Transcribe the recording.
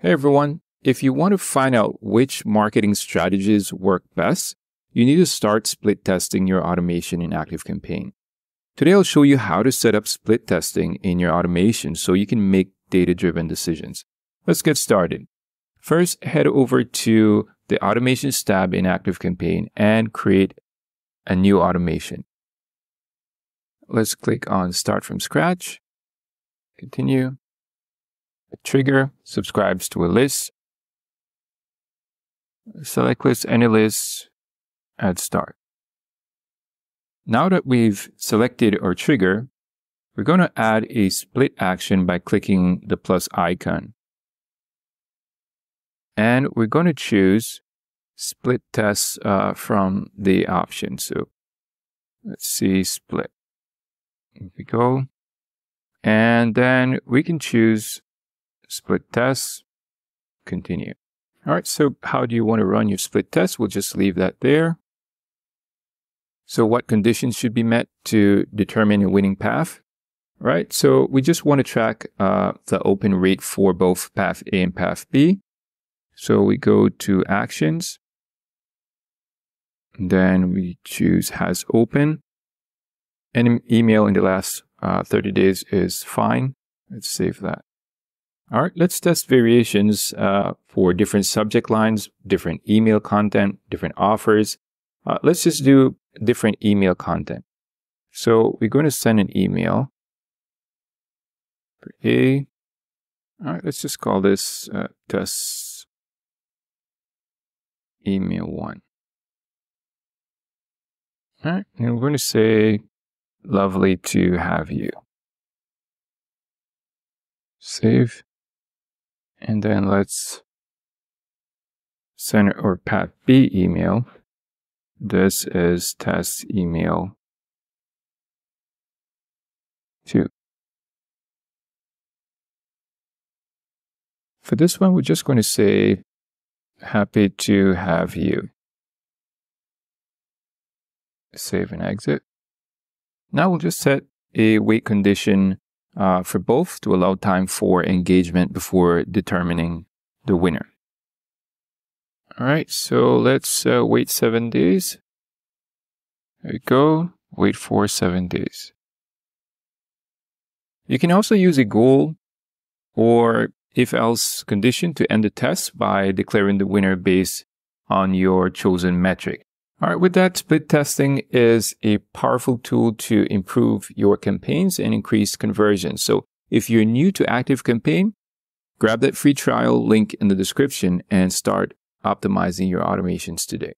Hey everyone, if you want to find out which marketing strategies work best, you need to start split testing your automation in ActiveCampaign. Today I'll show you how to set up split testing in your automation so you can make data-driven decisions. Let's get started. First, head over to the Automations tab in ActiveCampaign and create a new automation. Let's click on Start from Scratch, continue. A trigger subscribes to a list. Select list, any list, add start. Now that we've selected our trigger, we're going to add a split action by clicking the plus icon. And we're going to choose split test from the option. So let's see, split. Here we go. And then we can choose split test, continue. All right, so how do you want to run your split test? We'll just leave that there. So what conditions should be met to determine a winning path? All right, so we just want to track the open rate for both path A and path B. So we go to actions. Then we choose has open. Any email in the last 30 days is fine. Let's save that. All right, let's test variations for different subject lines, different email content, different offers. Let's just do different email content. So we're going to send an email for A. All right, let's just call this test email 1. All right, and we're going to say, lovely to have you. Save. And then let's send our path B email. This is test email 2. For this one, we're just going to say, happy to have you. Save and exit. Now we'll just set a wait condition for both to allow time for engagement before determining the winner. All right, so let's wait 7 days. There we go. Wait for 7 days. You can also use a goal or if-else condition to end the test by declaring the winner based on your chosen metric. All right, with that, split testing is a powerful tool to improve your campaigns and increase conversion. So if you're new to ActiveCampaign, grab that free trial link in the description and start optimizing your automations today.